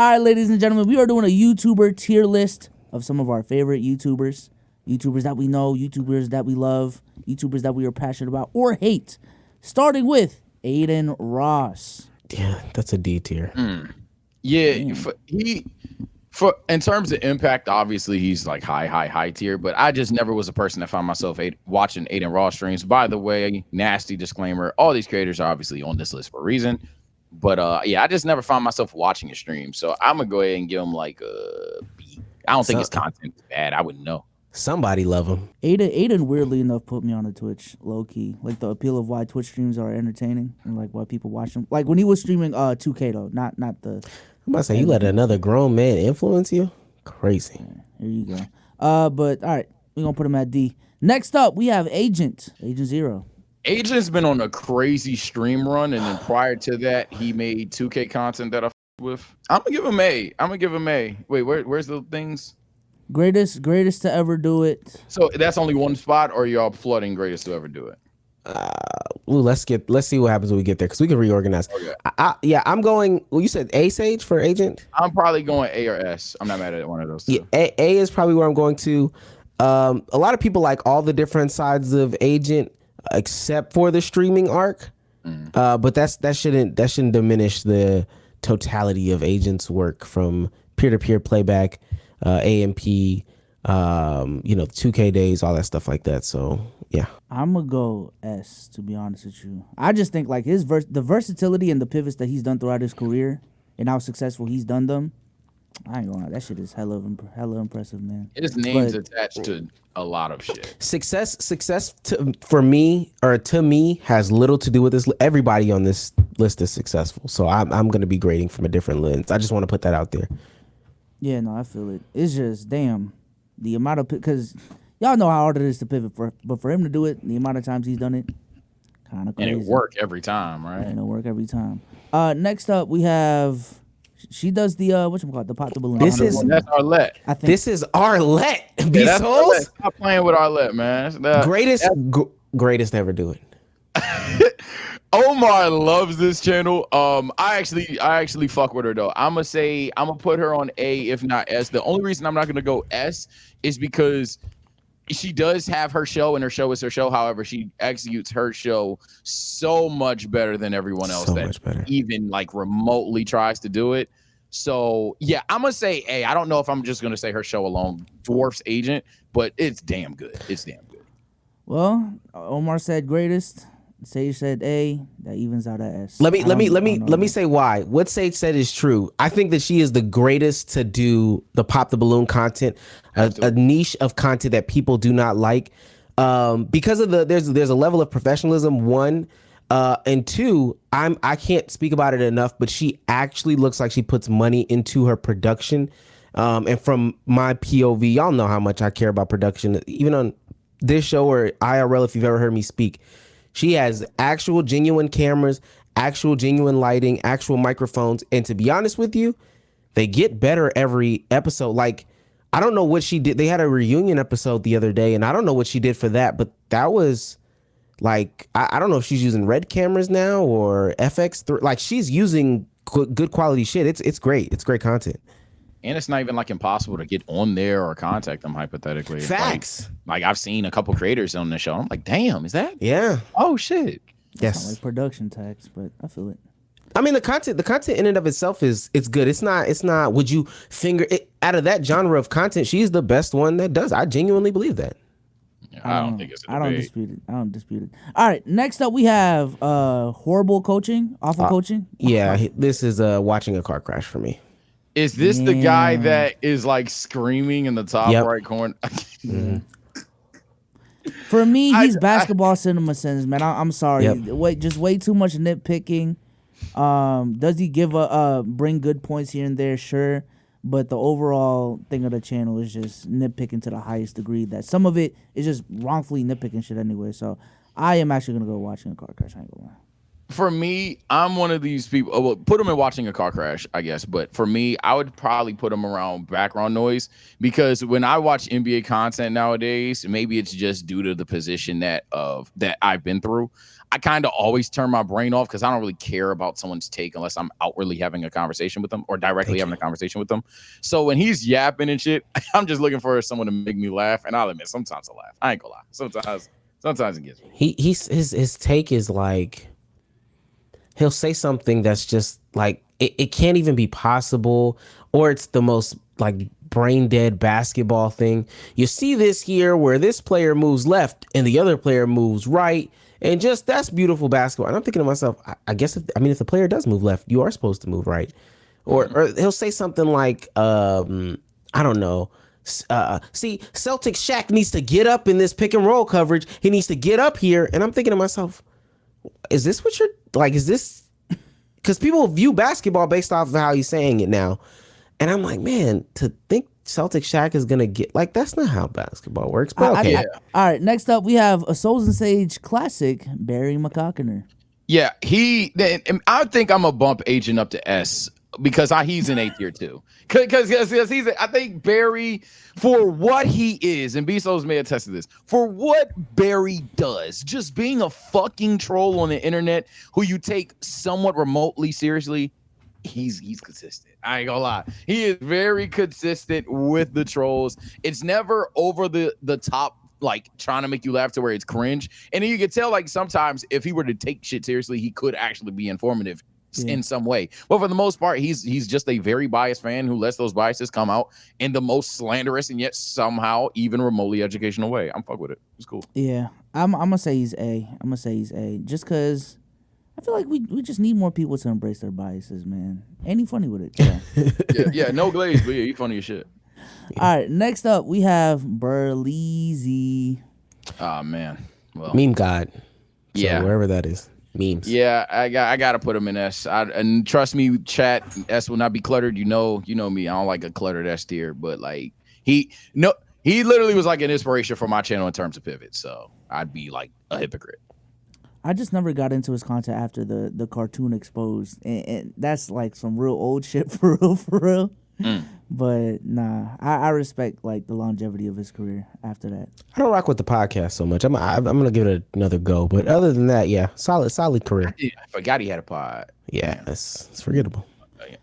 All right, ladies and gentlemen, we are doing a YouTuber tier list of some of our favorite YouTubers. YouTubers that we know, YouTubers that we love, YouTubers that we are passionate about or hate. Starting with Aiden Ross. Yeah, that's a D tier. Yeah, for in terms of impact, obviously he's like high tier, but I just never was a person that found myself watching Aiden Ross streams. By the way, nasty disclaimer, all these creators are obviously on this list for a reason. But yeah, I just never found myself watching a stream. So I'm gonna go ahead and give him like a B. I don't think his content is bad. I wouldn't know. Somebody love him. Aiden weirdly enough put me on a Twitch low key. Like the appeal of why Twitch streams are entertaining and like why people watch them. Like when he was streaming 2K though, not the. I'm about to say you let another grown man influence you? Crazy. Yeah, here you go. But all right, we're gonna put him at D. Next up, we have Agent Zero. Agent's been on a crazy stream run, and then prior to that, he made 2K content that I with. I'm gonna give him A. Wait, where's the things? Greatest to ever do it. So that's only one spot, or y'all flooding greatest to ever do it? Let's see what happens when we get there because we can reorganize. Okay. I'm going. Well, you said A Sage for Agent. I'm probably going A or S. I'm not mad at one of those two. Yeah, A is probably where I'm going to. A lot of people like all the different sides of Agent except for the streaming arc. But that shouldn't diminish the totality of Agent's work from peer-to-peer playback, AMP, 2K days, all that stuff like that. So yeah, I'm gonna go S, to be honest with you. I just think like the versatility and the pivots that he's done throughout his career and how successful he's done them. I ain't gonna lie, that shit is hella impressive, man. His name's attached to a lot of shit. Success to me has little to do with this. Everybody on this list is successful, so I'm gonna be grading from a different lens. I just want to put that out there. Yeah, no, I feel it. It's just damn the amount of because y'all know how hard it is to pivot but for him to do it, the amount of times he's done it, kind of crazy. And it work every time, right? And it work every time. Next up we have. She does the whatchamacallit, the pop the balloon. That's Arlette. This is Arlette. Stop playing with Arlette, man. Greatest ever do it. Omar loves this channel. I actually fuck with her though. I'm gonna put her on A, if not S. The only reason I'm not gonna go S is because she does have her show, and her show is her show. However, she executes her show so much better than everyone else even like remotely tries to do it. So yeah, I'm gonna say A. I don't know if I'm just gonna say her show alone dwarfs Agent, but it's damn good. It's damn good. Well, Omar said greatest. Sage said A. That evens out at S. Let me say why. What Sage said is true. I think that she is the greatest to do the pop the balloon content, a niche of content that people do not like, because of there's a level of professionalism. One, and two, I can't speak about it enough, but she actually looks like she puts money into her production. And from my POV, y'all know how much I care about production, even on this show or IRL. If you've ever heard me speak. She has actual genuine cameras, actual genuine lighting, actual microphones. And to be honest with you, they get better every episode. Like, I don't know what she did. They had a reunion episode the other day, and I don't know what she did for that. But that was like, I don't know if she's using Red cameras now or FX3. Like, she's using good quality shit. It's great. It's great content. And it's not even like impossible to get on there or contact them hypothetically. Facts. Like I've seen a couple creators on the show. I'm like, damn, is that? Yeah. Oh shit. Yes. Like production tax, but I feel it. I mean, the content in and of itself it's good. It's not. Would you finger it out of that genre of content? She's the best one that does. I genuinely believe that. Yeah, I don't think it's. I don't dispute it. All right. Next up, we have horrible coaching, awful coaching. Yeah, this is watching a car crash for me. Is this the guy that is like screaming in the top right corner? For me, he's basketball cinema sins, man. I'm sorry. Just way too much nitpicking. Does he give bring good points here and there? Sure, but the overall thing of the channel is just nitpicking to the highest degree. That some of it is just wrongfully nitpicking shit anyway. So I am actually gonna go watching a car crash. I ain't gonna lie. For me, I'm one of these people. Well, put them in watching a car crash, I guess. But for me, I would probably put them around background noise because when I watch NBA content nowadays, maybe it's just due to the position that I've been through. I kind of always turn my brain off because I don't really care about someone's take unless I'm outwardly having a conversation with them or directly having a conversation with them. So when he's yapping and shit, I'm just looking for someone to make me laugh. And I'll admit, sometimes I laugh. I ain't gonna lie. Sometimes it gets me. His take is like, he'll say something that's just like it can't even be possible, or it's the most like brain dead basketball thing. You see this here where this player moves left and the other player moves right, and just that's beautiful basketball. And I'm thinking to myself, I guess if the player does move left, you are supposed to move right. Or he'll say something like, I don't know. See, Celtic Shaq needs to get up in this pick and roll coverage. He needs to get up here. And I'm thinking to myself, is this what you're like? Is this because people view basketball based off of how he's saying it now? And I'm like, man, to think Celtic Shaq is gonna get like that's not how basketball works. But okay. All right, next up we have a Souls and Sage classic, Barry McCockiner. Yeah, I think I'm a bump Agent up to S because he's an A tier too. Because I think Barry, for what he is, and Bezos may attest to this, for what Barry does, just being a fucking troll on the internet who you take somewhat remotely seriously, he's consistent. I ain't gonna lie. He is very consistent with the trolls. It's never over the top, like trying to make you laugh to where it's cringe. And then you can tell, like, sometimes if he were to take shit seriously, he could actually be informative in some way. But for the most part, he's just a very biased fan who lets those biases come out in the most slanderous and yet somehow even remotely educational way. I'm fuck with it. It's cool. Yeah, I'm gonna say he's A. I'm gonna say he's A. Just because I feel like we just need more people to embrace their biases, man. Ain't he funny with it? Yeah, no glaze, but yeah, he funny as shit. All right, next up we have Burleezy. Oh man, well, Meme God. So yeah, wherever that is. Memes. Yeah, I gotta put him in S. And trust me, chat, S will not be cluttered. You know me. I don't like a cluttered S tier, but like he literally was like an inspiration for my channel in terms of pivot. So I'd be like a hypocrite. I just never got into his content after the cartoon exposed, and that's like some real old shit for real. But nah, I respect like the longevity of his career after that. I don't rock with the podcast so much. I'm gonna give it another go. But other than that, yeah, solid career. I forgot he had a pod. Yeah, it's forgettable.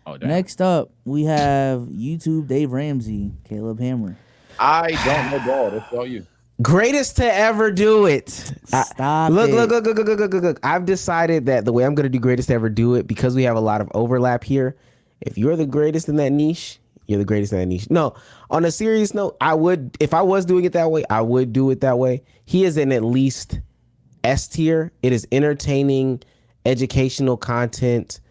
Oh, damn. Next up, we have YouTube Dave Ramsey, Caleb Hammer. I don't know ball. That's all you. Greatest to ever do it. Stop Look. it. I've decided that the way I'm gonna do greatest to ever do it, because we have a lot of overlap here. If you're the greatest in that niche, you're the greatest in that niche. No, on a serious note, I would, if I was doing it that way, I would do it that way. He is in at least S tier. It is entertaining, educational content.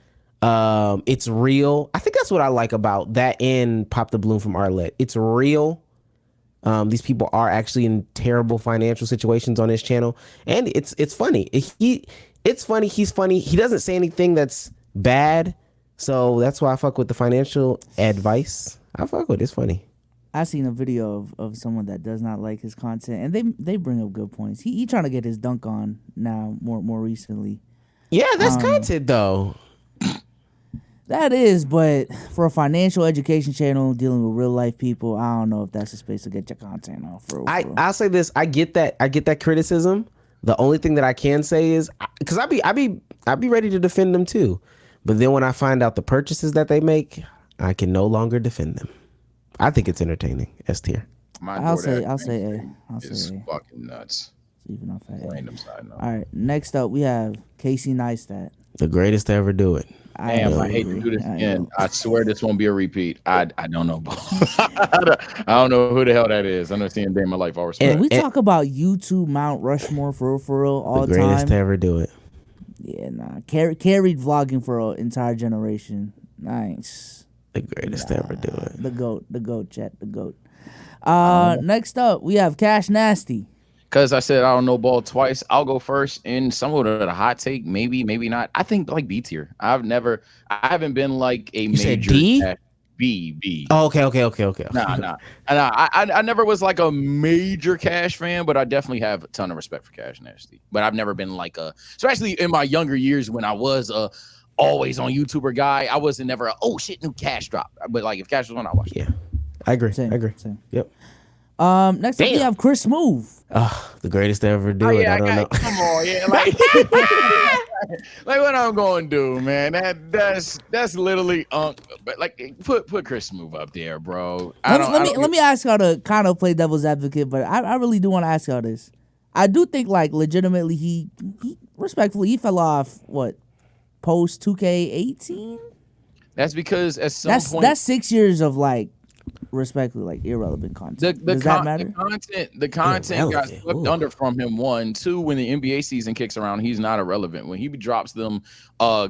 It's real. I think that's what I like about that and Pop the Balloon from Arlette. It's real. These people are actually in terrible financial situations on his channel, and it's funny. It's funny. He's funny. He doesn't say anything that's bad. So that's why I fuck with the financial advice. I fuck with it. It's funny. I seen a video of someone that does not like his content, and they bring up good points. He trying to get his dunk on now more recently. Yeah, that's content though. That is, but for a financial education channel dealing with real life people, I don't know if that's a space to get your content off. I'll say this: I get that criticism. The only thing that I can say is, because I'd be ready to defend them too. But then when I find out the purchases that they make, I can no longer defend them. I think it's entertaining. S tier. I'll say A. It's fucking nuts. Even off that. Random side note. All right, next up we have Casey Neistat. The greatest to ever do it. Damn, I hate to do this again. I swear this won't be a repeat. I don't know. I don't know who the hell that is. I've never seen a day in my life. I respect. Can we talk about YouTube Mount Rushmore for real all the time? The greatest to ever do it. Yeah, nah. Carried vlogging for an entire generation. Nice. The greatest to ever do it. The GOAT, chat, the GOAT. Next up, we have Cash Nasty. Because I said I don't know ball twice, I'll go first. And somewhat of a hot take, maybe not. I think like B tier. I haven't been like a you major. Said D? B. Oh, okay. Nah. And I never was like a major Cash fan, but I definitely have a ton of respect for Cash Nasty. But I've never been like especially in my younger years when I was always on YouTuber guy. I wasn't never oh shit, new Cash drop. But like if Cash was on, I watched. Yeah, I agree. Same. Yep. Next up we have Chris Move. The greatest to ever do it. I don't know. Come on, yeah, like, like what I'm going to do, man. That's literally but like put Chris Move up there, bro. Let me ask y'all to kind of play devil's advocate, but I really do want to ask y'all this. I do think like legitimately he respectfully he fell off post 2K18. That's because at some point that's 6 years of like respectfully like irrelevant content. Does that matter? The content got swept under from him. 1, 2. When the NBA season kicks around, he's not irrelevant. When he drops them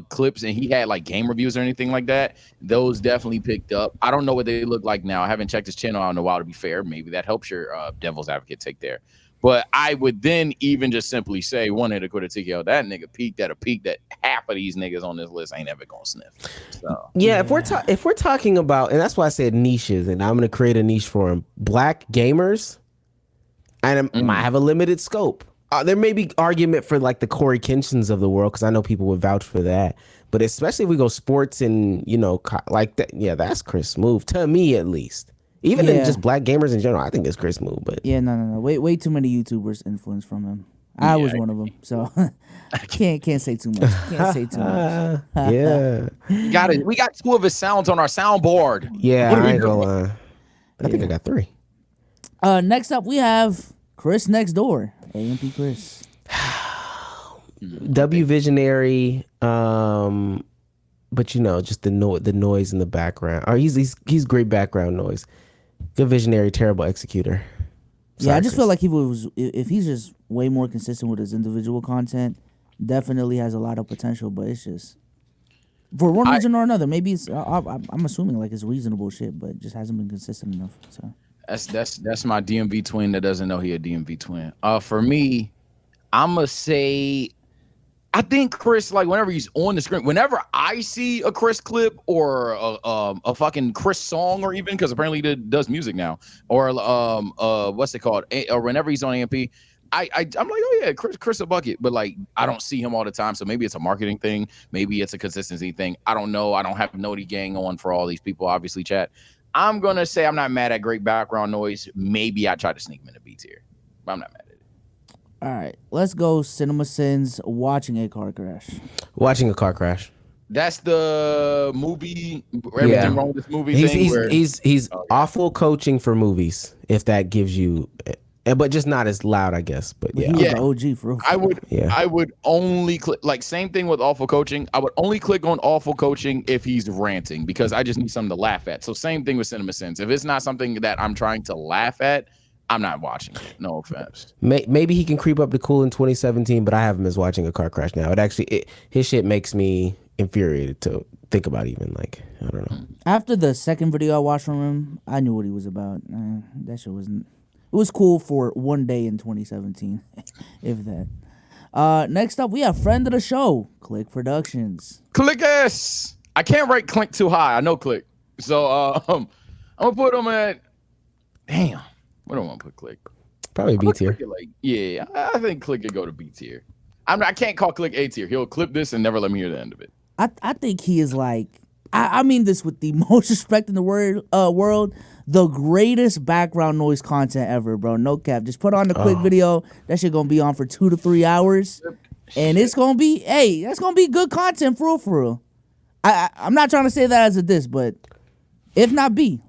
clips and he had like game reviews or anything like that, those definitely picked up. I don't know what they look like now. I haven't checked his channel out in a while, to be fair. Maybe that helps your devil's advocate take there. But I would then even just simply say, one hit to quit a TKO. That nigga peaked at a peak that half of these niggas on this list ain't ever gonna sniff. So yeah, if we're talking about, and that's why I said niches, and I'm gonna create a niche for them, black gamers, and I might have a limited scope. There may be argument for like the Corey Kinshins of the world, because I know people would vouch for that. But especially if we go sports and like that, yeah, that's Chris Move to me at least. Even in just black gamers in general, I think it's Chris Move. But yeah, no. Way too many YouTubers influenced from him. I was one of them, so can't say too much. Yeah, we got 2 of his sounds on our soundboard. Yeah, I ain't gonna lie. I think I got 3. Next up we have Chris Next Door, AMP Chris. W visionary, but just the noise in the background. Or he's great background noise. Good visionary, terrible executor. Sorry, I just feel like if he's just way more consistent with his individual content, definitely has a lot of potential. But it's just for one reason or another. Maybe it's I'm assuming like it's reasonable shit, but just hasn't been consistent enough. So that's my DMV twin that doesn't know he a DMV twin. For me, I'ma say, I think Chris, like whenever he's on the screen, whenever I see a Chris clip or a fucking Chris song, or even because apparently he does music now, or what's it called, or whenever he's on AMP, I'm like, oh yeah, Chris a bucket, but like I don't see him all the time, so maybe it's a marketing thing, maybe it's a consistency thing. I don't know. I don't have Noti Gang on for all these people, obviously. Chat. I'm gonna say I'm not mad at great background noise. Maybe I tried to sneak him in the B tier, but I'm not mad. All right, let's go. Cinema Sins, watching a car crash. Watching a car crash. That's the movie. Everything wrong with this movie. He's awful coaching for movies. If that gives you, but just not as loud, I guess. But yeah, he was the OG for real. I would only click, like, same thing with awful coaching. I would only click on awful coaching if he's ranting, because I just need something to laugh at. So same thing with Cinema Sins. If it's not something that I'm trying to laugh at, I'm not watching it. No offense. Maybe he can creep up to cool in 2017, but I have him as watching a car crash now. His shit makes me infuriated to think about, even like, I don't know. After the second video I watched from him, I knew what he was about. That shit wasn't. It was cool for one day in 2017, if that. Next up, we have friend of the show, Click Productions. Click S. I can't rate Click too high. I know Click, so I'm gonna put him at. Damn. What do I want to put Click? Probably B tier. Yeah, I think Click could go to B tier. I can't call Click A tier. He'll clip this and never let me hear the end of it. I think he is like, I mean this with the most respect in the world, the greatest background noise content ever, bro. No cap. Just put on the Click video. That shit gonna be on for 2 to 3 hours, and it's gonna be, that's gonna be good content for real. I'm not trying to say that as a diss, but if not B.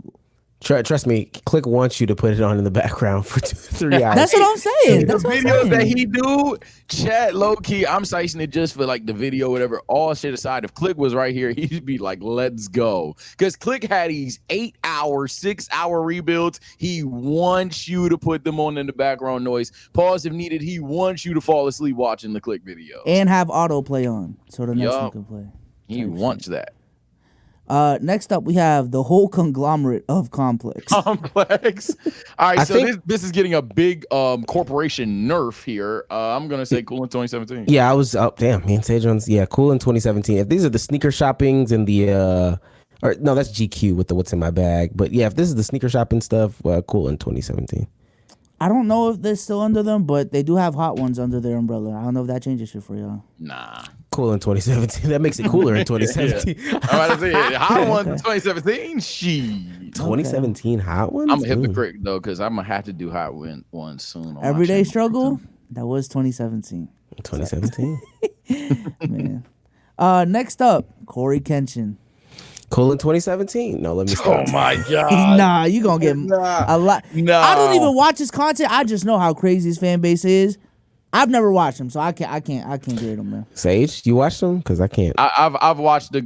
Trust me, Click wants you to put it on in the background for 2 to 3 hours. That's what I'm saying. The videos that he do, chat, low key, I'm sizing it just for like the video, whatever. All shit aside, if Click was right here, he'd be like, let's go. Because Click had these 8-hour, 6-hour rebuilds. He wants you to put them on in the background noise. Pause if needed. He wants you to fall asleep watching the Click video. And have autoplay on so the next one can play. He wants that. Next up, we have the whole conglomerate of Complex. All right, this is getting a big corporation nerf here. I'm gonna say cool in 2017. Yeah, I was up. Damn, me and Sage Jones. Yeah, cool in 2017. If these are the sneaker shoppings and the Or no, that's GQ with the what's in my bag. But yeah, if this is the sneaker shopping stuff, cool in 2017. I don't know if they're still under them, but they do have hot ones under their umbrella. I don't know if that changes shit for y'all. Nah. Cool in 2017. That makes it cooler in 2017. I'm about to say hot one 2017. Shit. 2017 hot ones. I'm a hypocrite though, because I'm gonna have to do hot ones soon. Everyday struggle. That was 2017. 2017. Man. Next up, Corey Kenshin. Cool in 2017. No, let me stop. Oh my god. Nah, you gonna get a lot. No. I don't even watch his content. I just know how crazy his fan base is. I've never watched him, so I can't grade him, man. Sage, you watched them? Because I can't. I've watched a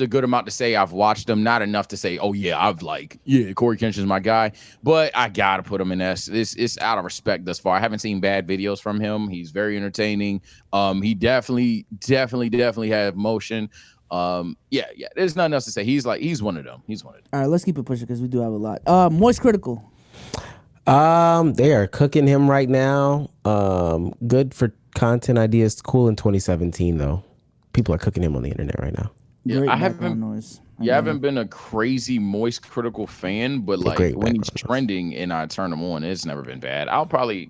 good amount to say I've watched them, not enough to say, oh yeah, Corey Kenshin's my guy. But I gotta put him in S. It's out of respect thus far. I haven't seen bad videos from him. He's very entertaining. He definitely has motion. Yeah. There's nothing else to say. He's one of them. All right, let's keep it pushing because we do have a lot. Moist Critical. They are cooking him right now. Good for content ideas. Cool in 2017 though. People are cooking him on the internet right now. Yeah, I haven't been a crazy Moist Critical fan, but when he's trending and I turn him on, it's never been bad. I'll probably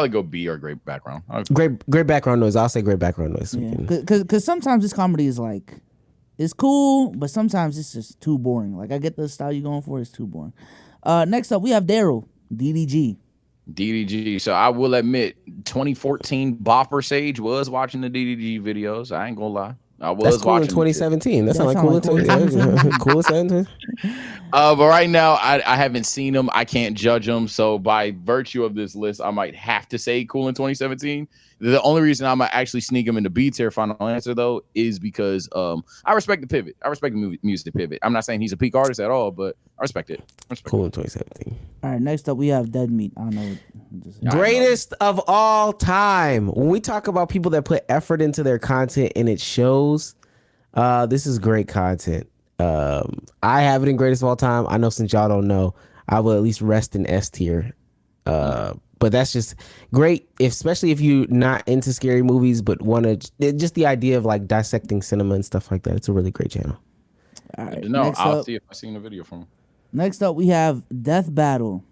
go B or great background. Great background noise. I'll say great background noise. Yeah, because sometimes this comedy is it's cool, but sometimes it's just too boring. Like I get the style you're going for, it's too boring. Next up, we have Daryl, DDG. So I will admit, 2014 Bopper Sage was watching the DDG videos. I ain't gonna lie. That's cool in 2017. That's not like cool in 2017. Cool in 2017. But right now, I haven't seen them. I can't judge them. So by virtue of this list, I might have to say cool in 2017. The only reason I'm gonna actually sneak him into B tier final answer though is because I respect the pivot. I respect the music pivot. I'm not saying he's a peak artist at all, but I respect it. Cool in 2017. All right, next up we have Dead Meat. I don't know. Greatest of all time. When we talk about people that put effort into their content and it shows, this is great content. I have it in greatest of all time. I know since y'all don't know, I will at least rest in S tier. But that's just great, especially if you're not into scary movies, but want to just the idea of like dissecting cinema and stuff like that. It's a really great channel. All right, I'll see if I've seen a video from him. Next up, we have Death Battle.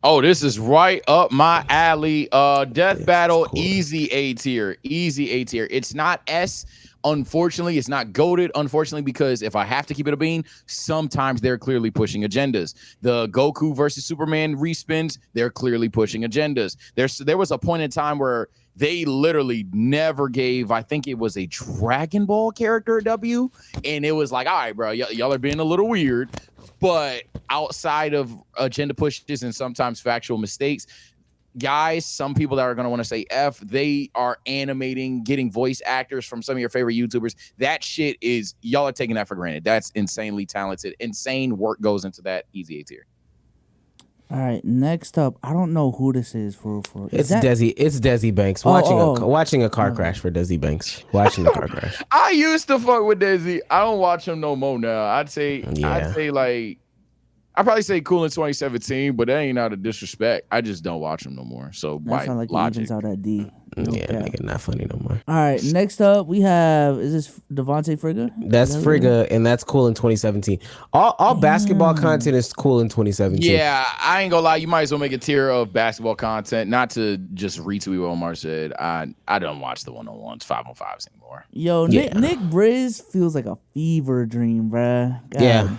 Oh, this is right up my alley. Death Battle, cool. Easy A tier. It's not S. Unfortunately, it's not goated, unfortunately, because if I have to keep it a bean, sometimes they're clearly pushing agendas. The Goku versus Superman respins, they're clearly pushing agendas. There was a point in time where they literally never gave, I think it was a Dragon Ball character a W, and it was like, all right, bro, y'all are being a little weird, but outside of agenda pushes and sometimes factual mistakes, guys, some people that are going to want to say F, they are animating, getting voice actors from some of your favorite YouTubers. That shit is, y'all are taking that for granted. That's insanely talented. Insane work goes into that. Easy A tier. All right, next up, I don't know who this is for. It's Desi Banks. Watching a car crash for Desi Banks. Watching the car crash. I used to fuck with Desi. I don't watch him no more now. I'd say I'd probably say cool in 2017, but that ain't out of disrespect. I just don't watch him no more. So that sounds like logic. Evens out that D. Nigga, not funny no more. All right, next up we have, is this Devontae Frigga? That's Frigga, and that's cool in 2017. All basketball content is cool in 2017. Yeah, I ain't gonna lie. You might as well make a tier of basketball content, not to just retweet what Omar said. I don't watch the 1-on-1s, 5-on-5s anymore. Yo, Nick Briz feels like a fever dream, bruh.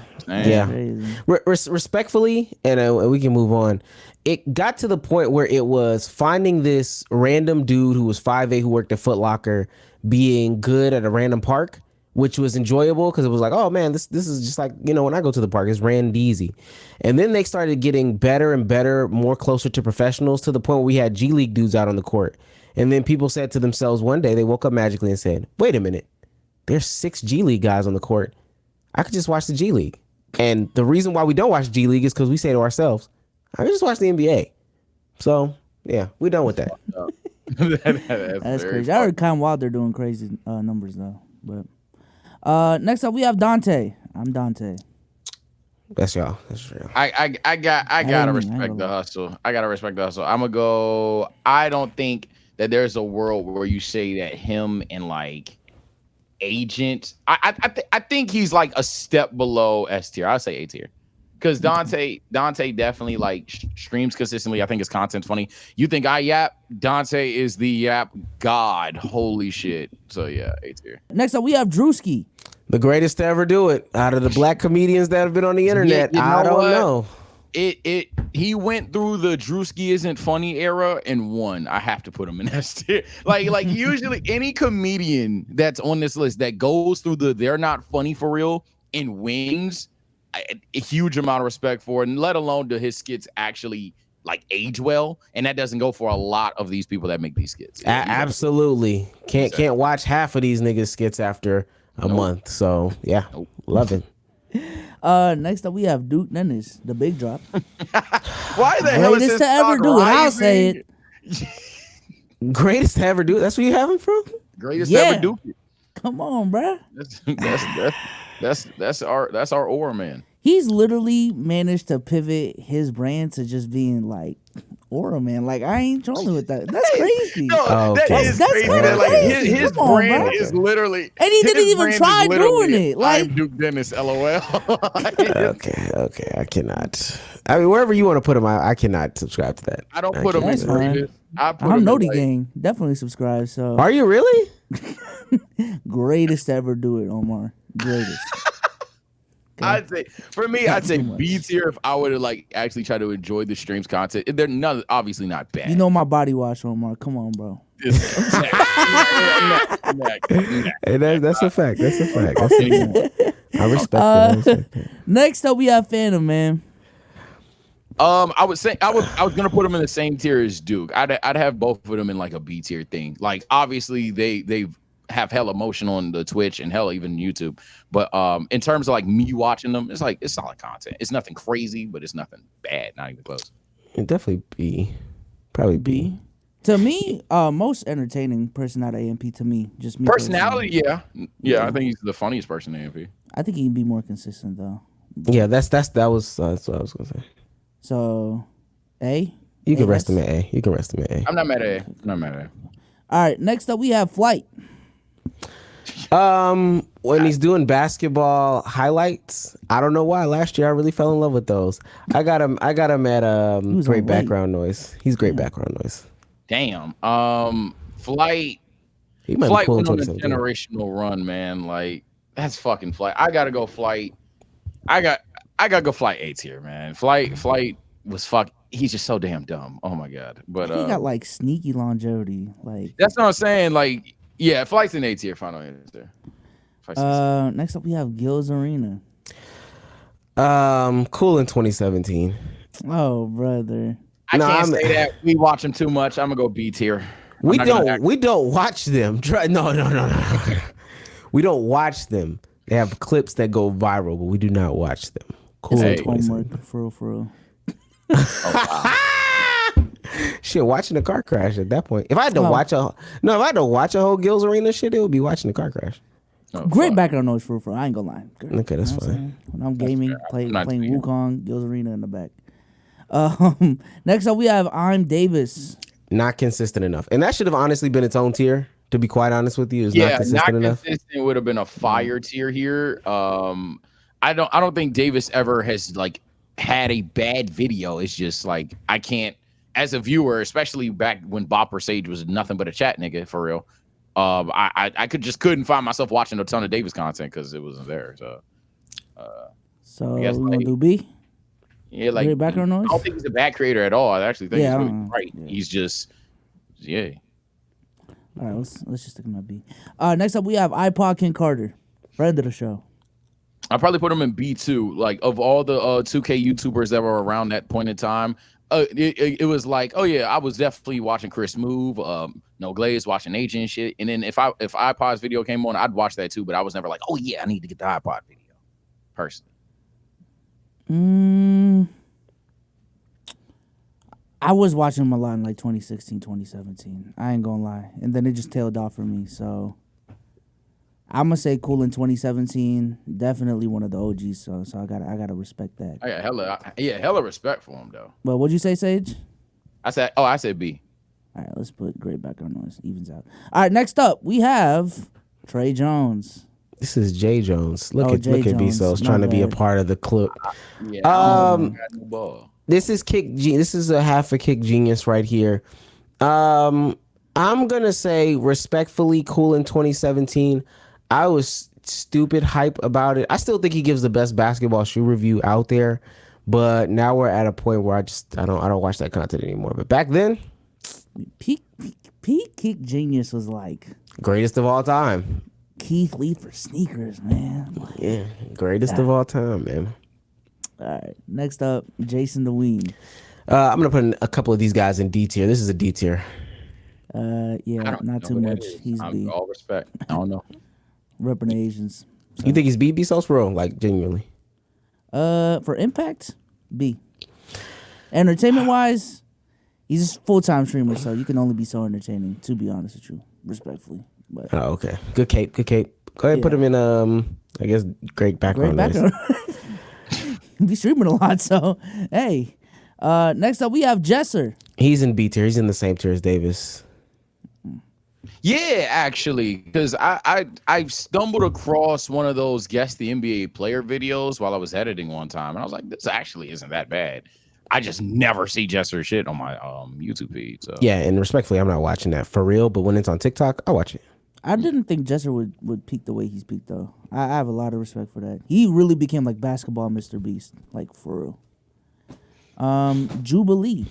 Respectfully, and we can move on. It got to the point where it was finding this random dude who was 5'8", who worked at Foot Locker, being good at a random park, which was enjoyable because it was like, oh man, this is just like, when I go to the park, it's ran easy. And then they started getting better and better, more closer to professionals, to the point where we had G League dudes out on the court. And then people said to themselves one day, they woke up magically and said, wait a minute, there's 6 G League guys on the court. I could just watch the G League. And the reason why we don't watch G League is because we say to ourselves, I can just watch the NBA. So, yeah, we're done with that. That's crazy. I heard Kyle Wilder doing crazy numbers, though. But next up, we have Dante. I'm Dante. That's y'all. That's real. I gotta respect the hustle. I'm gonna go. I don't think that there's a world where you say that him and like agent. I think he's like a step below S tier. I'll say A tier. Because Dante definitely like streams consistently. I think his content's funny. You think I yap? Dante is the yap god. Holy shit. So yeah, A tier. Next up, we have Drewski. The greatest to ever do it. Out of the black comedians that have been on the internet, Yeah, I don't know. He went through the Drewski isn't funny era and won. I have to put him in S tier. Like usually any comedian that's on this list that goes through the they're not funny for real and wins, a huge amount of respect for it, and let alone do his skits actually like age well, and that doesn't go for a lot of these people that make these skits. Absolutely. Can't watch half of these niggas skits after a month. So yeah, love it. Next up we have Duke Dennis, the big drop. Why the hell is Greatest this to ever do it? I'll say it. Greatest to ever do it. That's where you have him from? Greatest to ever do it. Come on, bruh. That's our aura man. He's literally managed to pivot his brand to just being like Aura Man. Like, I ain't trolling with that. That's crazy. No, okay. That's crazy. Crazy. Like his Come on, brand bro. is literally, and he didn't even try doing it. Like, I'm Duke Dennis, LOL. Okay, I cannot. I mean, wherever you want to put him, I cannot subscribe to that. I don't put him in That's fine. greatest. I'm Noti Gang. Definitely subscribe. So, Are you really? Greatest to ever do it, Omar. Greatest. I'd say B tier if I would have like actually try to enjoy the stream's content. They're obviously not bad. You know my body wash, Omar. Come on, bro. Hey, that's a fact. That's a fact. I respect that. Next up, we have Phantom, man. I would say I was gonna put them in the same tier as Duke. I'd have both of them in like a B tier thing. Like obviously they have hell emotion on the Twitch and hell even YouTube. But in terms of like me watching them, it's like it's solid content. It's nothing crazy, but it's nothing bad. Not even close. It'd definitely B. Probably B. To me, most entertaining person out of AMP to me. Just me personality, yeah. I think he's the funniest person in AMP. I think he can be more consistent though. Yeah, that's what I was gonna say. So, A. You can rest him at A. You can rest him at A. I'm not mad at A. All right, next up we have Flight. When he's doing basketball highlights, I don't know why. Last year I really fell in love with those. I got him at great background noise. He's great background noise. Damn. Flight went on a generational run, man. Like that's fucking Flight. I gotta go Flight. I gotta go Flight A tier, man. Flight was fuck. He's just so damn dumb. Oh my god. But he got like sneaky longevity. Like that's what I'm saying. Like yeah, Flight's an A tier. Final answer. Next up we have Gil's Arena. Cool in 2017. Oh brother. I can't say that. We watch them too much. I'm gonna go B tier. We don't watch them. No. We don't watch them. They have clips that go viral, but we do not watch them. Cool. It's homework for real. Oh, wow. Shit, watching a car crash at that point. If I had to watch a whole Gil's Arena shit, it would be watching a car crash. Oh, great background noise for real. I ain't gonna lie. Great. Okay, that's fine. When I'm gaming, playing Wukong, Gil's Arena in the back. Next up we have I'm Davis. Not consistent enough, and that should have honestly been its own tier. To be quite honest with you, is not consistent enough. Consistent would have been a fire tier here. I don't think Davis ever has like had a bad video. It's just like I can't, as a viewer, especially back when Bopper Sage was nothing but a chat nigga for real. I couldn't find myself watching a ton of Davis content because it wasn't there. So we gonna do B. Yeah, like great background noise. I don't think he's a bad creator at all. I actually think he's really right. Yeah. He's just All right, let's just stick him at B. Next up we have iPod King Carter, friend of the show. I probably put him in B2. Like of all the 2K YouTubers that were around that point in time, it was like, oh yeah, I was definitely watching Chris Move, No Glaze, watching Agent and shit. And then if iPod's video came on, I'd watch that too. But I was never like, oh yeah, I need to get the iPod video. Personally. I was watching him a lot in like 2016, 2017. I ain't gonna lie. And then it just tailed off for me. So I'm gonna say cool in 2017. Definitely one of the OGs. So I gotta respect that. I got hella respect for him though. But what'd you say, Sage? I said B. All right, let's put great background noise. Evens out. All right, next up we have Trey Jones. This is Jay Jones. Look at Jones. Bezos trying to be a part of the clip. Yeah, I don't got no ball. This is This is a half a kick genius right here. I'm gonna say respectfully, cool in 2017. I was stupid hype about it. I still think he gives the best basketball shoe review out there, but now we're at a point where I don't watch that content anymore. But back then, peak kick genius was like greatest of all time. Keith Lee for sneakers, man. Yeah, greatest of all time, man. All right, next up, Jason the Ween. I'm gonna put a couple of these guys in D tier. This is a D tier. Yeah, not too much. He's B. All respect. I don't know. Repping the Asians. So. You think he's B? So bro? Like genuinely? For impact, B. Entertainment wise, he's a full-time streamer, so you can only be so entertaining. To be honest with you, respectfully. But okay, good cape. Go ahead, and put him in. I guess great background. Be streaming a lot, so hey. Next up we have Jesser. He's in B tier. He's in the same tier as Davis. Yeah, actually, because I stumbled across one of those guess the NBA player videos while I was editing one time, and I was like, this actually isn't that bad. I just never see Jesser shit on my YouTube feed. So yeah, and respectfully, I'm not watching that for real. But when it's on TikTok, I watch it. I didn't think Jesser would peak the way he's peaked though. I have a lot of respect for that. He really became like basketball Mr. Beast, like for real. Jubilee.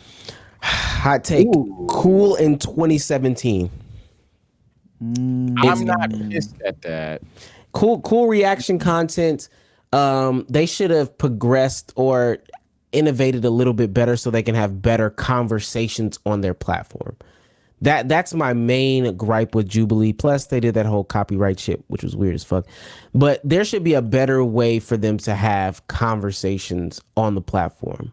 Hot take. Ooh. Cool in 2017. I'm not pissed at that. Cool reaction content. They should have progressed or innovated a little bit better so they can have better conversations on their platform. That's my main gripe with Jubilee. Plus, they did that whole copyright shit, which was weird as fuck. But there should be a better way for them to have conversations on the platform.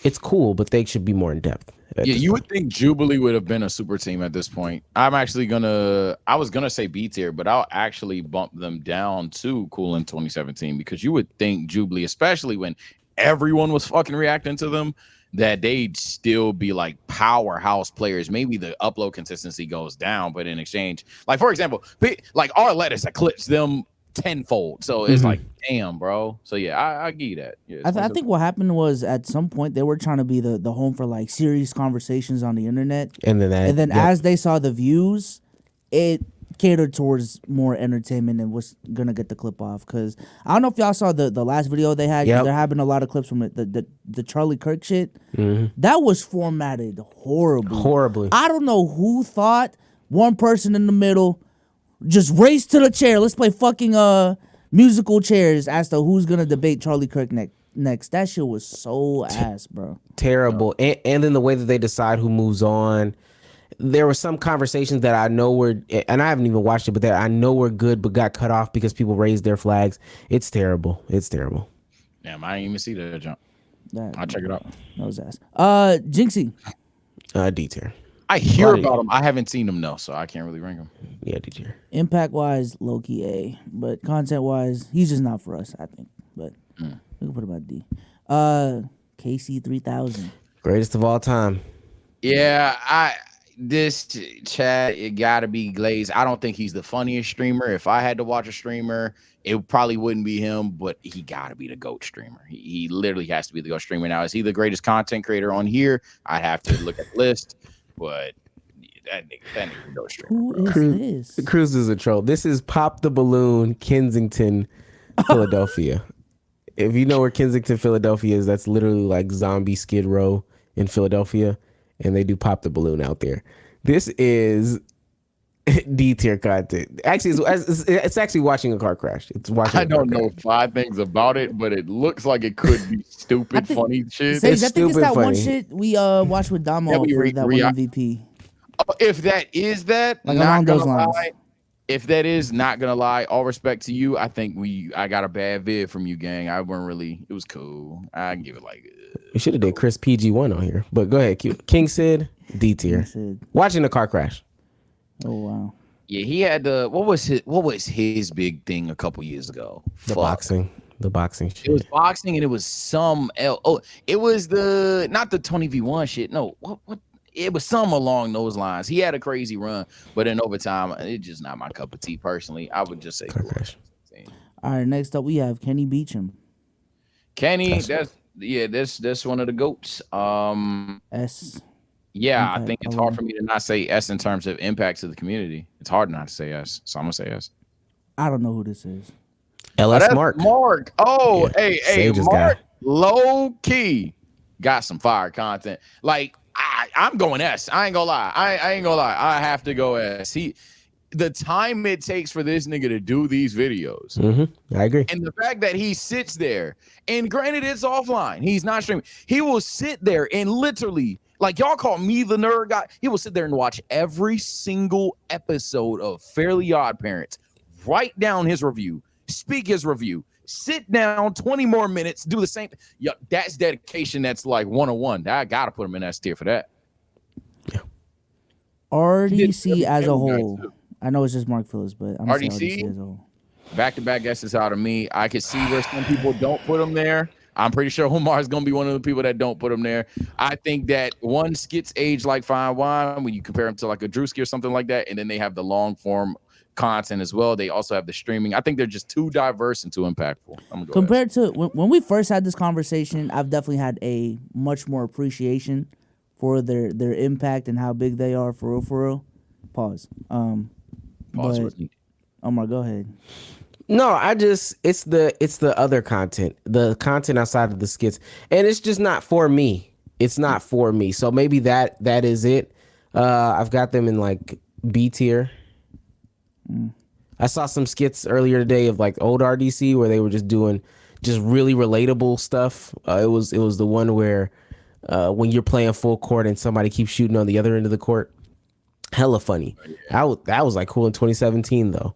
It's cool, but they should be more in depth. Yeah, you would think Jubilee would have been a super team at this point. I was gonna say B tier, but I'll actually bump them down to cool in 2017 because you would think Jubilee, especially when everyone was fucking reacting to them, that they'd still be like powerhouse players. Maybe the upload consistency goes down, but in exchange, like for example, like our letters eclipse them tenfold. So it's like, damn, bro. So yeah, I give you that. Yeah, I think what happened was at some point they were trying to be the home for like serious conversations on the internet, and then as they saw the views, it catered towards more entertainment and was gonna get the clip off. Because I don't know if y'all saw the last video they had. They're having a lot of clips from it. The Charlie Kirk shit that was formatted horribly. I don't know who thought one person in the middle just race to the chair. Let's play fucking musical chairs as to who's gonna debate Charlie Kirk next. That shit was so ass, bro. Terrible. And then the way that they decide who moves on. There were some conversations that I know were, and I haven't even watched it, but that I know were good, but got cut off because people raised their flags. It's terrible. Damn, I didn't even see that jump. I'll check it out. That was ass. Jinxie. D tier. I hear about him. I haven't seen him though, so I can't really rank him. Yeah, D tier. Impact wise, low key A, but content wise, he's just not for us, I think. But we can put him at D. KC 3000. Greatest of all time. Yeah, this chat, it gotta be Glaze. I don't think he's the funniest streamer. If I had to watch a streamer, it probably wouldn't be him, but he gotta be the GOAT streamer. He literally has to be the GOAT streamer. Now, is he the greatest content creator on here? I'd have to look at the list, but that nigga the GOAT streamer. Who is this? Cruz is a troll. This is Pop the Balloon, Kensington, Philadelphia. If you know where Kensington, Philadelphia is, that's literally like zombie Skid Row in Philadelphia. And they do Pop the Balloon out there. This is D tier content. Actually, it's actually watching a car crash. It's watching. I don't know 5 things about it, but it looks like it could be stupid, funny shit. I think it's that one shit we watched with Damo for that one MVP. If that is that, like along those lines. If that is, not gonna lie, all respect to you. I think I got a bad vid from you, gang. I weren't really. It was cool. I can give it like. We should have did Chris PG1 on here, but go ahead. King Sid, D tier. Watching the car crash. Oh wow. Yeah, he had the what was his big thing a couple years ago? The boxing shit. It was boxing, and it was some. It was not the 20v1 shit. No, what? it was some along those lines. He had a crazy run, but in overtime, it's just not my cup of tea personally. I would just say. All right, next up we have Kenny Beecham. Kenny, that's one of the GOATs. S. Yeah, Impact I think it's hard for me to not say S in terms of impact to the community. It's hard not to say S, so I'm gonna say S. I don't know who this is. LS Mark. Mark. Oh, Yeah, hey, Sage's Mark. guy. Low key got some fire content. Like I'm going S. I ain't gonna lie. I ain't gonna lie. I have to go S. The time it takes for this nigga to do these videos. Mm-hmm. I agree. And the fact that he sits there, and granted it's offline, he's not streaming. He will sit there and literally, like y'all call me the nerd guy, he will sit there and watch every single episode of Fairly Odd Parents, write down his review, speak his review, sit down 20 more minutes, do the same. Yeah, that's dedication. That's like 101. I gotta put him in S tier for that. Yeah. RDC as a whole. I know it's just Mark Phillips, but I'm saying RDC as a whole. Back-to-back guesses out of me. I could see where some people don't put him there. I'm pretty sure Omar is going to be one of the people that don't put him there. I think that one skits age like fine wine when you compare him to like a Drewski or something like that, and then they have the long-form content as well. They also have the streaming. I think they're just too diverse and too impactful. Compared to when we first had this conversation, I've definitely had a much more appreciation for their impact and how big they are for real. Pause. But, Omar, go ahead. No, it's the other content, the content outside of the skits, and it's just not for me. It's not for me. So maybe that is it. I've got them in like B tier. I saw some skits earlier today of like old RDC where they were just doing just really relatable stuff. It was the one where when you're playing full court and somebody keeps shooting on the other end of the court. Hella funny. That was like cool in 2017 though.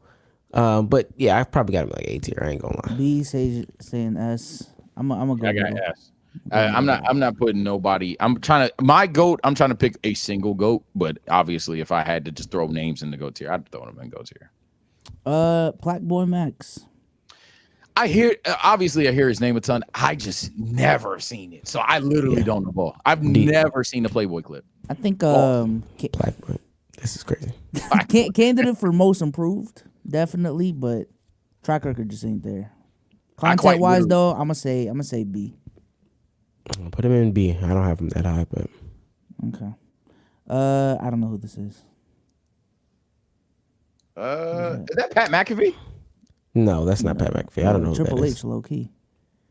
But yeah, I probably got him like A tier. I ain't gonna lie. B saying S. I'm gonna go. I got S. I'm not putting nobody. I'm trying to pick a single GOAT, but obviously if I had to just throw names in the GOAT tier, I'd throw them in GOAT tier. Black Boy Max. I hear his name a ton. I just never seen it, so I literally don't know ball. I've never seen a Playboy clip. I think Black Boy. This is crazy. Candidate for most improved, definitely, but track record just ain't there. Content wise though, I'm gonna say B. I'll put him in B. I don't have him that high, but okay. I don't know who this is. Is that Pat McAfee? No, that's not Pat McAfee. I don't know who Triple that H, is. low key.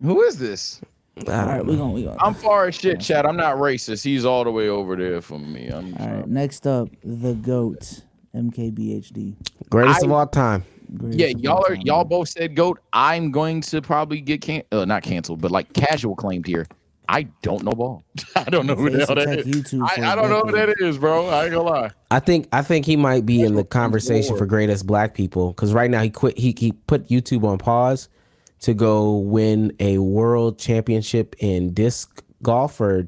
Who is this? All right, we gonna. I'm far as shit, Chad. I'm not racist. He's all the way over there for me. All right, next up, the GOAT, MKBHD. Greatest of all time. Y'all both said GOAT. I'm going to probably get not canceled, but like casual claimed here. I don't know ball. I don't know who the hell that is. I don't know who that is, bro. I ain't gonna lie. I think he might be in the conversation for greatest black people because right now he quit. He put YouTube on pause to go win a world championship in disc golf or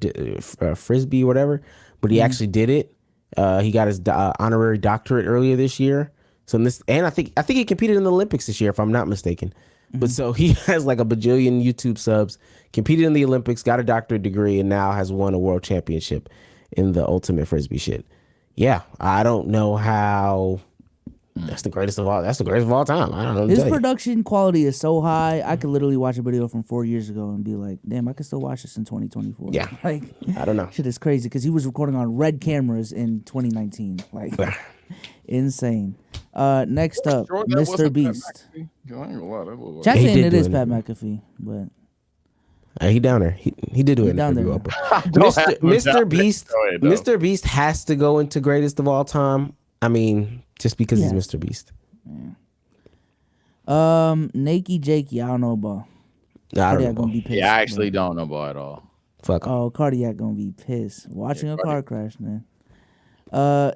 frisbee, whatever. But he actually did it. He got his honorary doctorate earlier this year. So I think he competed in the Olympics this year, if I'm not mistaken. But so he has like a bajillion YouTube subs, competed in the Olympics, got a doctorate degree, and now has won a world championship in the ultimate frisbee shit. Yeah, I don't know how. That's the greatest of all. That's the greatest of all time. I don't know. His production quality is so high. I could literally watch a video from 4 years ago and be like, "Damn, I can still watch this in 2024." Yeah, like I don't know. Shit is crazy because he was recording on red cameras in 2019. Like insane. Next up, Mr. Beast. Chat saying it is Pat McAfee, but he down there. He did do it down there. Mr. Beast has to go into greatest of all time. I mean, just because he's Mr. Beast. Yeah. Nakey Jakey, I don't know about. Cardiac gonna be pissed. Yeah, I actually don't know about at all. Fuck. Oh, Cardiac gonna be pissed watching a car crash, man.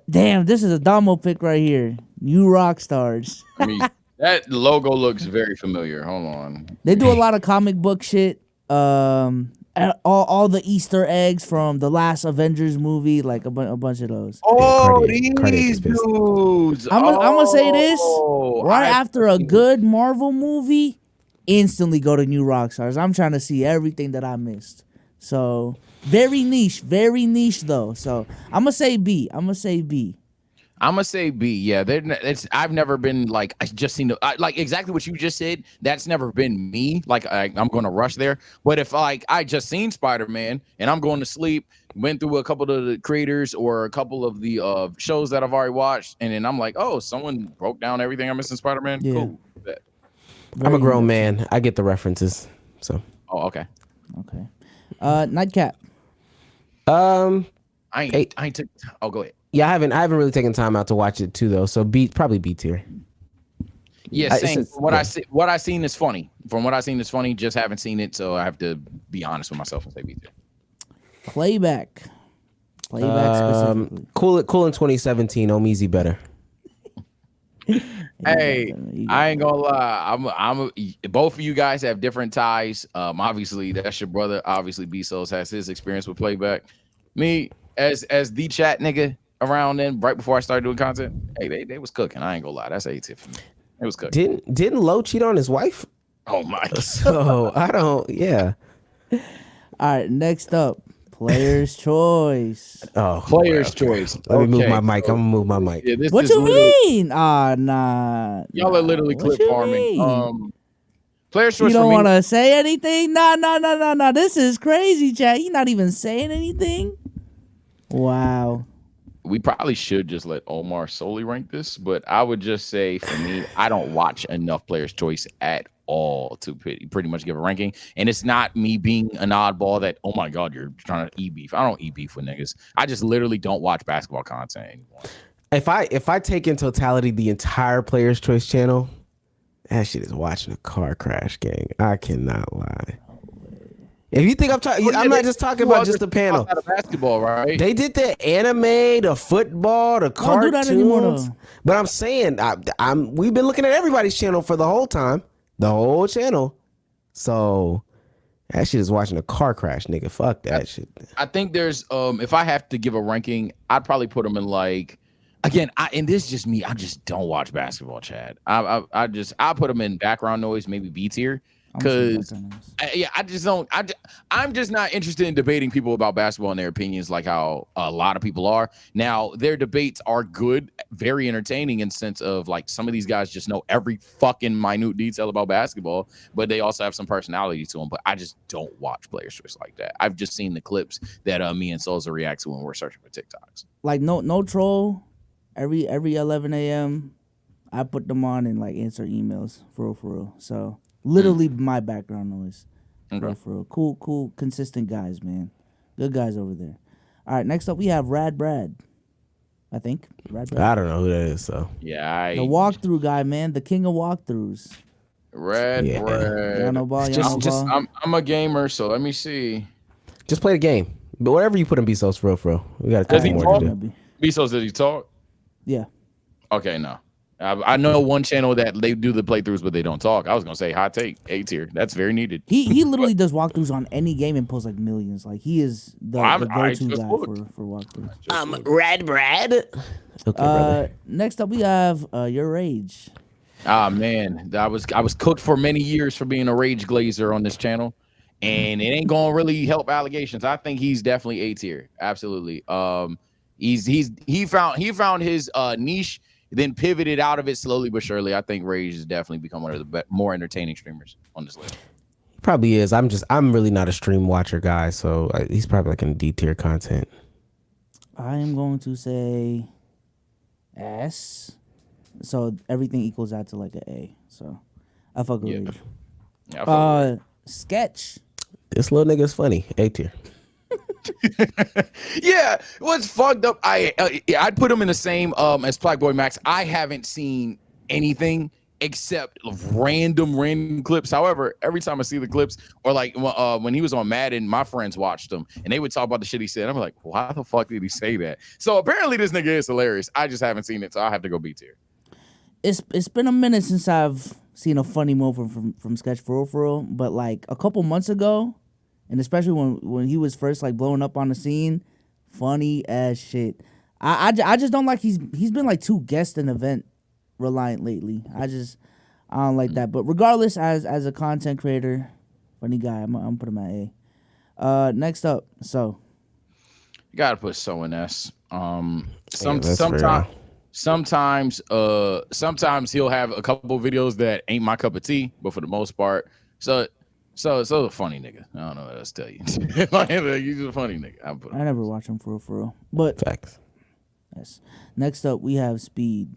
Damn, this is a Damo pick right here. New rock stars. I mean, that logo looks very familiar. Hold on. They do a lot of comic book shit. All the Easter eggs from the last Avengers movie, like a bunch of those. Oh, these dudes. I'm gonna say this after a good Marvel movie, instantly go to New Rockstars. I'm trying to see everything that I missed. So very niche though. So I'm gonna say B. I'm gonna say B. Yeah, I've never been like I just seen like exactly what you just said. That's never been me. Like I'm gonna rush there. But if like I just seen Spider-Man and I'm going to sleep, went through a couple of the creators or a couple of the shows that I've already watched, and then I'm like, oh, someone broke down everything I missed in Spider-Man. Yeah. Cool. I'm a grown man. I get the references. So. Oh, okay. Okay. Nightcap. I ain't took. Oh, go ahead. Yeah, I haven't really taken time out to watch it too though. So probably B tier. Yeah, same. What I seen is funny. From what I seen is funny. Just haven't seen it, so I have to be honest with myself and say B tier. Playback specifically. Cool in 2017. Omeezy better. Hey, I ain't gonna lie. Both of you guys have different ties. Obviously that's your brother. Obviously B-Souls has his experience with Playback. Me as the chat nigga around then, right before I started doing content. Hey, they was cooking. I ain't gonna lie. That's A tier for me. It was cooking. Didn't Lo cheat on his wife? Oh my. So I don't. Yeah. All right. Next up, Player's Choice. Oh, Player's Choice. Let me move my mic. I'm gonna move my mic. Yeah, what you mean? Nah. Y'all are literally clip farming. Player's Choice. You don't want to say anything? Nah. This is crazy, chat. You not even saying anything? Wow. We probably should just let Omar solely rank this, but I would just say for me, I don't watch enough Player's Choice at all to pretty much give a ranking. And it's not me being an oddball that, oh my God, you're trying to e-beef. I don't e-beef with niggas. I just literally don't watch basketball content anymore. If I take in totality the entire Player's Choice channel, that shit is watching a car crash, gang. I cannot lie. If you think I'm not just talking about just the panel. Out of basketball, right? They did the anime, the football, the cartoons. Don't do that anymore, though. But I'm saying, we've been looking at everybody's channel for the whole time, the whole channel. So that shit is watching a car crash, nigga. Fuck that shit. I think there's, if I have to give a ranking, I'd probably put them in like, again, and this is just me. I just don't watch basketball, Chad. I put them in background noise, maybe B tier. Because I'm just not interested in debating people about basketball and their opinions like how a lot of people are. Now, their debates are good, very entertaining in sense of like some of these guys just know every fucking minute detail about basketball, but they also have some personality to them. But I just don't watch Player's Choice like that. I've just seen the clips that me and Souza react to when we're searching for TikToks. Like no troll. Every 11 a.m. I put them on and like answer emails for real. So. Literally my background noise. Okay. For real. Cool, consistent guys, man. Good guys over there. All right, next up we have Rad Brad. I think. Rad Brad. I don't know who that is, so. Yeah, the walkthrough guy, man. The king of walkthroughs. Rad Brad. I'm a gamer, so let me see. Just play the game. But whatever you put in B-Souls, for real. We got to more to do. B-Souls, does he talk? Yeah. Okay, no. I know one channel that they do the playthroughs, but they don't talk. I was gonna say hot take, A tier. That's very needed. He literally does walkthroughs on any game and posts like millions. Like he is the go-to guy for walkthroughs. Rad Brad. Okay, brother. Next up we have Your Rage. Ah man, I was cooked for many years for being a rage glazer on this channel, and it ain't gonna really help allegations. I think he's definitely A tier. Absolutely. He found his niche. Then pivoted out of it slowly but surely. I think Rage has definitely become one of the more entertaining streamers on this list. Probably is. I'm really not a stream watcher guy, so he's probably like in D tier content. I am going to say S. So everything equals out to like an A. So I fuck with Rage. Yeah, Sketch. This little nigga's funny. A tier. Yeah, what's fucked up? I'd put him in the same as Black Boy Max. I haven't seen anything except random clips. However, every time I see the clips, or like when he was on Madden, my friends watched him and they would talk about the shit he said. I'm like, why the fuck did he say that? So apparently this nigga is hilarious. I just haven't seen it, so I have to go B tier. It's been a minute since I've seen a funny moment from Sketch for real, but like a couple months ago. And especially when he was first like blowing up on the scene, funny as shit. I just don't like he's been like too guest and event reliant lately. I don't like that. But regardless, as a content creator, funny guy, I'm putting him at Next up, so You gotta put so in S. Sometimes he'll have a couple videos that ain't my cup of tea, but for the most part, so a funny nigga. I don't know what else to tell you. He's a funny nigga. I never watch him for real. But facts. Yes. Next up, we have Speed.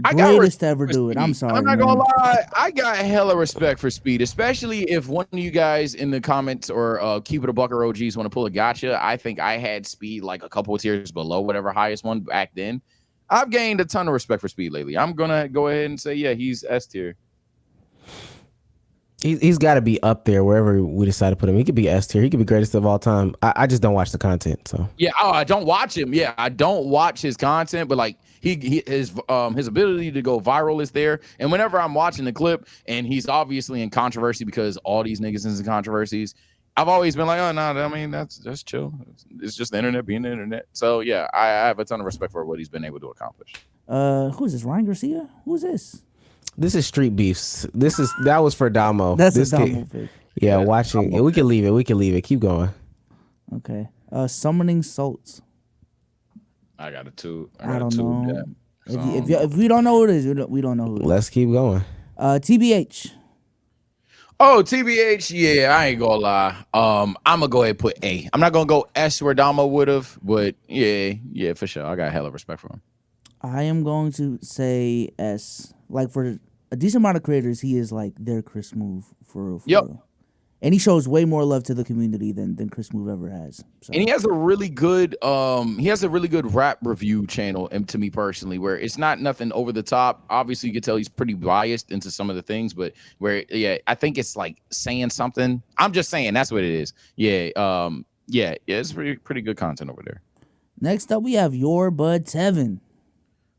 Greatest to ever do it. I'm sorry. I'm not gonna lie. I got hella respect for Speed, especially if one of you guys in the comments or Keep It a Bucker OGs want to pull a gotcha. I think I had Speed like a couple of tiers below whatever highest one back then. I've gained a ton of respect for Speed lately. I'm gonna go ahead and say, yeah, he's S tier. He's got to be up there wherever we decide to put him. He could be S tier. He could be greatest of all time. I just don't watch the content. So yeah, I don't watch him. Yeah, I don't watch his content, but like his ability to go viral is there. And whenever I'm watching the clip and he's obviously in controversy because all these niggas is in controversies, I've always been like, oh no, I mean that's chill. It's just the internet being the internet. So yeah, I have a ton of respect for what he's been able to accomplish. Who's this? Ryan Garcia? Who's this? This is Street Beefs. That was for Damo. That's this a Damo pick. Yeah, watching. We can leave it. Keep going. Okay. Summoning Salts. I got a 2. I don't know. If we don't know who it is, we don't know who it is. Let's keep going. TBH. Oh, TBH. Yeah, I ain't gonna lie. I'm gonna go ahead and put A. I'm not gonna go S where Damo would have, but yeah, for sure. I got hella respect for him. I am going to say S. Like for a decent amount of creators, he is like their Chris Move for real. And he shows way more love to the community than Chris Move ever has. So. And he has a really good rap review channel, and to me personally, where it's not nothing over the top. Obviously, you can tell he's pretty biased into some of the things, but where I think it's like saying something. I'm just saying that's what it is. Yeah, it's pretty good content over there. Next up, we have Your Bud Tevin.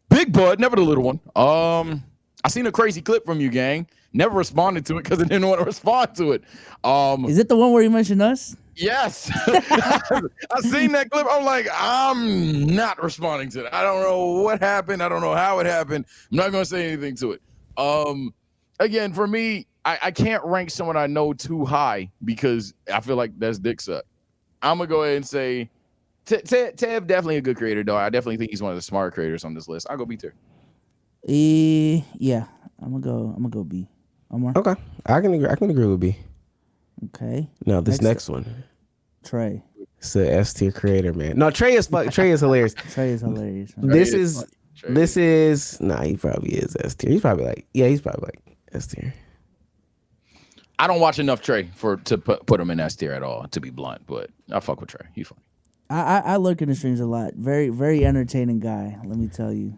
Big Bud, never the little one. I seen a crazy clip from you, gang. Never responded to it because I didn't want to respond to it. Is it the one where you mentioned us? Yes. I seen that clip. I'm like, I'm not responding to that. I don't know what happened. I don't know how it happened. I'm not going to say anything to it. Again, for me, I can't rank someone I know too high because I feel like that's dick suck. I'm going to go ahead and say Tev definitely a good creator, though. I definitely think he's one of the smart creators on this list. I'll go B tier. Yeah, I'm gonna go B. Omar? Okay, I can agree with B. Okay. No, this next one, Trey. It's a S tier creator, man. No, Trey is hilarious. Trey is hilarious. This is he probably is S tier. He's probably like S tier. I don't watch enough Trey to put him in S tier at all, to be blunt. But I fuck with Trey. He's funny. I lurk in the streams a lot. Very, very entertaining guy. Let me tell you.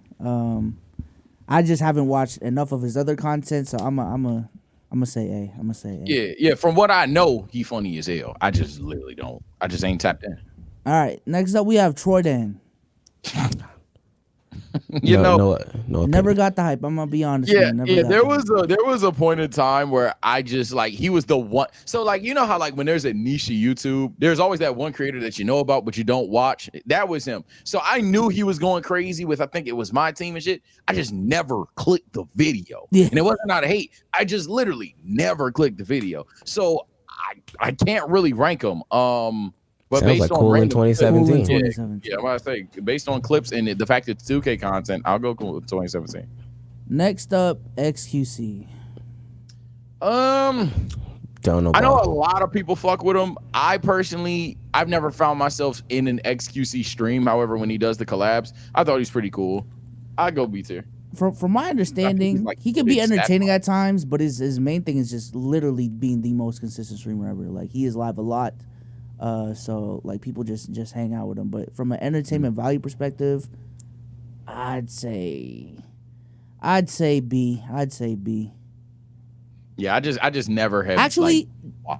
I just haven't watched enough of his other content, so I'm gonna say A. I'm gonna say A. Yeah. From what I know, he funny as hell. I just literally don't. I just ain't tapped in. All right. Next up, we have Troy Dan. Never got the hype. I'm gonna be honest. There was a point in time where I just like he was the one. So like you know how like when there's a niche YouTube, there's always that one creator that you know about but you don't watch. That was him. So I knew he was going crazy with I think it was My Team and shit. I just never clicked the video, and it wasn't out of hate. I just literally never clicked the video. So I can't really rank him. But sounds based like on cool random, in 2017. Yeah, I'm about to say based on clips and the fact that it's 2K content, I'll go cool with 2017. Next up, XQC. Don't know. I know a lot of people fuck with him. I've never found myself in an XQC stream. However, when he does the collabs, I thought he's pretty cool. I go B tier. From my understanding, he can be entertaining at times, but his main thing is just literally being the most consistent streamer ever. Like he is live a lot. So like people just hang out with him, but from an entertainment value perspective, I'd say B. Yeah, I just never have actually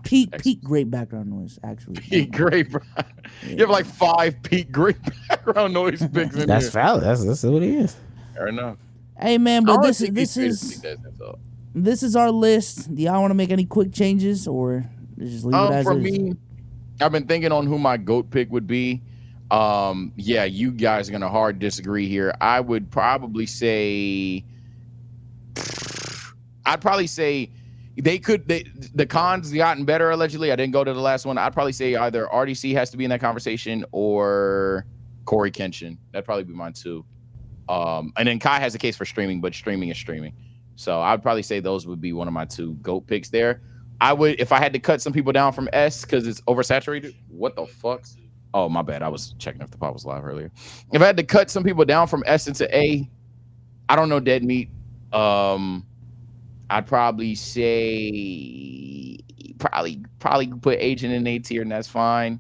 peak great background noise. Actually, peak great. Yeah. You have like 5 peak great background noise picks in That's valid. That's what he is. Fair enough. Hey man, but this is our list. Do y'all want to make any quick changes or just leave it as for is? Me, I've been thinking on who my GOAT pick would be. Yeah, you guys are gonna hard disagree here. I would probably say, the cons gotten better allegedly. I didn't go to the last one. I'd probably say either RDC has to be in that conversation or Corey Kenshin. That'd probably be mine too. And then Kai has a case for streaming, but streaming is streaming. So I'd probably say those would be one of my 2 GOAT picks there. I would, if I had to cut some people down from S because it's oversaturated. What the fuck? Oh, my bad. I was checking if the pod was live earlier. If I had to cut some people down from S into A, I don't know, Dead Meat. I'd probably say probably put Agent in A tier, and that's fine.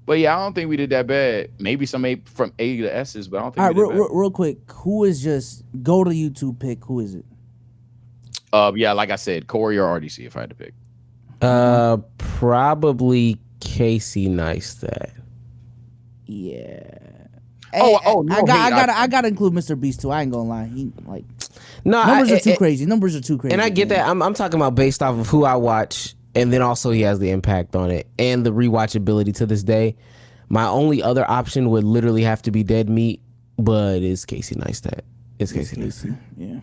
But yeah, I don't think we did that bad. Maybe some A from A to S's, but I don't think. All right, real quick, who is just go to YouTube pick? Who is it? Yeah, like I said, Corey or RDC if I had to pick. Probably Casey Neistat. Yeah. No, I gotta include Mr. Beast too. I ain't gonna lie. He like numbers are too crazy. Numbers are too crazy. And I get that. I'm talking about based off of who I watch, and then also he has the impact on it and the rewatchability to this day. My only other option would literally have to be Dead Meat, but it's Casey Neistat. It's Casey Neistat. Yeah.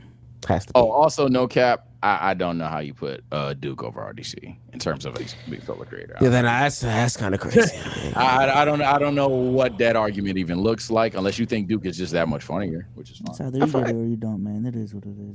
Has to be. Oh, also no cap. I don't know how you put Duke over RDC in terms of a big solo creator. Yeah, then that's kind of crazy. I don't know what that argument even looks like unless you think Duke is just that much funnier, which is fine. It's either you get it or you don't, man. It is what it is.